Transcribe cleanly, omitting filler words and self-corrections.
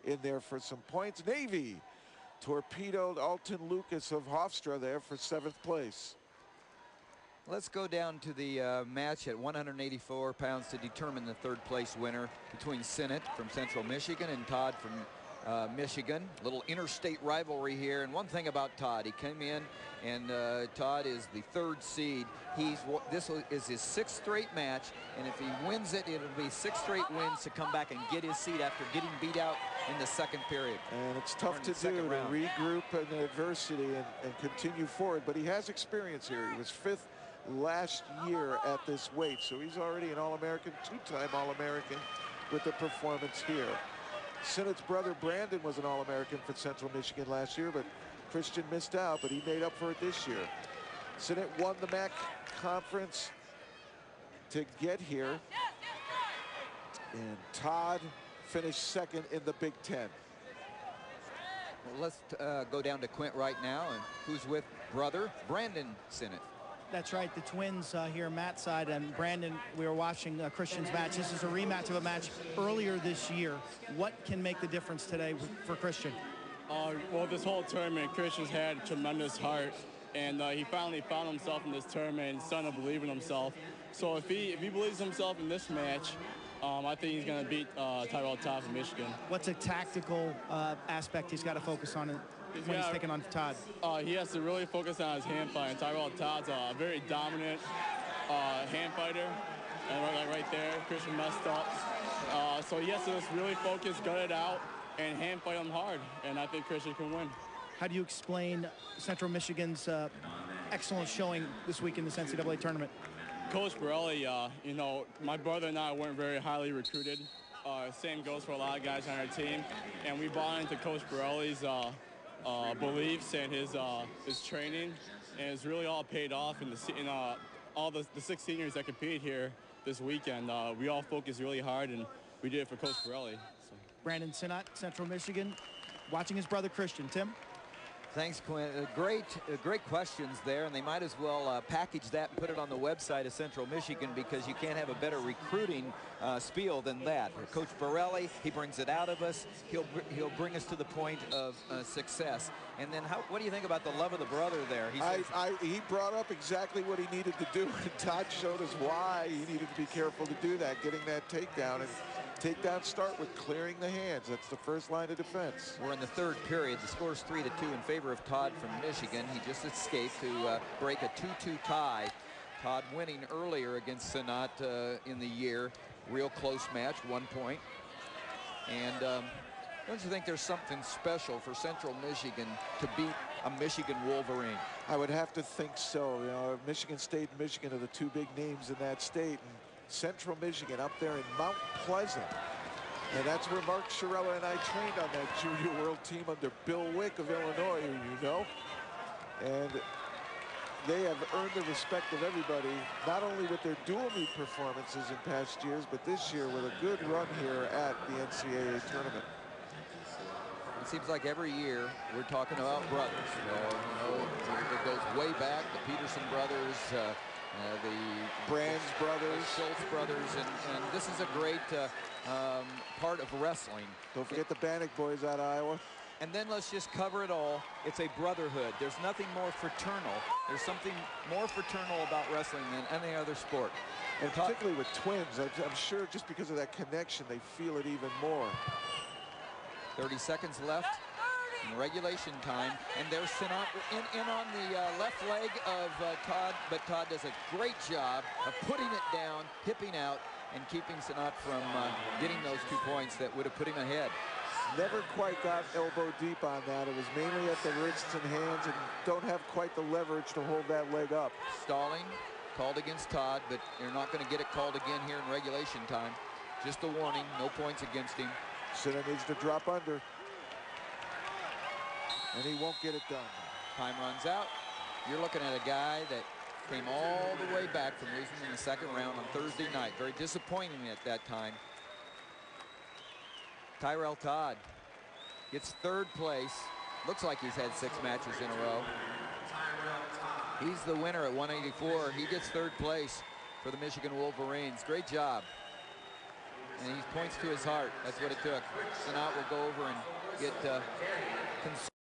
in there for some points. Navy torpedoed Alton Lucas of Hofstra there for 7th place. Let's go down to the match at 184 pounds to determine the 3rd place winner between Sinnott from Central Michigan and Todd from Michigan. Little interstate rivalry here. And one thing about Todd, he came in and Todd is the 3rd seed. This is his 6th straight match, and if he wins it, it'll be 6 straight wins to come back and get his seat after getting beat out in the 2nd period. And it's tough to do, to regroup in adversity and continue forward, but he has experience here. He was 5th last year at this weight, so he's already an All-American, 2-time All-American with the performance here. Sinnott's brother Brandon was an All-American for Central Michigan last year, but Christian missed out, but he made up for it this year. Sinnott won the MAC conference to get here, and Todd finished 2nd in the Big Ten. Well, let's go down to Quint right now, and who's with brother Brandon Sinnott. That's right, the twins here, Matt's side, and Brandon, we were watching Christian's match. This is a rematch of a match earlier this year. What can make the difference today for Christian? Well, this whole tournament, Christian's had a tremendous heart, and he finally found himself in this tournament and starting to believe in himself. So if he believes himself in this match, I think he's going to beat Tyrell Todd from Michigan. What's a tactical aspect he's got to focus on when he's taking on Todd? He has to really focus on his hand fight. And Tyrell Todd's a very dominant hand fighter. And right there, Christian messed up. So he has to just really focus, gut it out, and hand fight him hard. And I think Christian can win. How do you explain Central Michigan's excellent showing this week in this NCAA tournament? Coach Borelli, you know, my brother and I weren't very highly recruited. Same goes for a lot of guys on our team. And we bought into Coach Borelli's beliefs and his training, and it's really all paid off in all the 6 seniors that compete here this weekend. We all focused really hard, and we did it for Coach Borelli. So. Brandon Sinnott, Central Michigan, watching his brother Christian. Tim? Thanks, Quint. Great questions there, and they might as well package that and put it on the website of Central Michigan, because you can't have a better recruiting spiel than that. Coach Borelli, he brings it out of us. He'll bring us to the point of success. And then, what do you think about the love of the brother there? He brought up exactly what he needed to do, and Todd showed us why he needed to be careful to do that, getting that takedown. And takedown start with clearing the hands. That's the first line of defense. We're in the 3rd period. The score's 3-2 in favor of Todd from Michigan. He just escaped to break a 2-2 tie. Todd winning earlier against Sinnott in the year. Real close match, 1 point. And don't you think there's something special for Central Michigan to beat a Michigan Wolverine? I would have to think so. You know, Michigan State and Michigan are the 2 big names in that state. And Central Michigan up there in Mount Pleasant. And that's where Mark Chiarella and I trained on that Junior World team under Bill Wick of Illinois, who you know. And they have earned the respect of everybody, not only with their dual meet performances in past years, but this year with a good run here at the NCAA tournament. It seems like every year we're talking about brothers. You know, it goes way back, the Peterson brothers, the Brands brothers, Schultz brothers, and this is a great part of wrestling. Don't forget the Bannock boys out of Iowa. And then let's just cover it all. It's a brotherhood. There's nothing more fraternal. There's something more fraternal about wrestling than any other sport. And particularly with twins, I'm sure just because of that connection, they feel it even more. 30 seconds left in regulation time, and there's Sinnott in on the left leg of Todd, but Todd does a great job of putting it down, hipping out, and keeping Sinnott from getting those 2 points that would have put him ahead. Never quite got elbow deep on that. It was mainly at the wrists and hands, and don't have quite the leverage to hold that leg up. Stalling, called against Todd, but you're not going to get it called again here in regulation time. Just a warning, no points against him. Sinnott needs to drop under, and he won't get it done. Time runs out. You're looking at a guy that came all the way back from losing in the 2nd round on Thursday night. Very disappointing at that time. Tyrell Todd gets 3rd place. Looks like he's had 6 matches in a row. He's the winner at 184. He gets 3rd place for the Michigan Wolverines. Great job. and he points to his heart. That's what it took. Sinnott will go over and get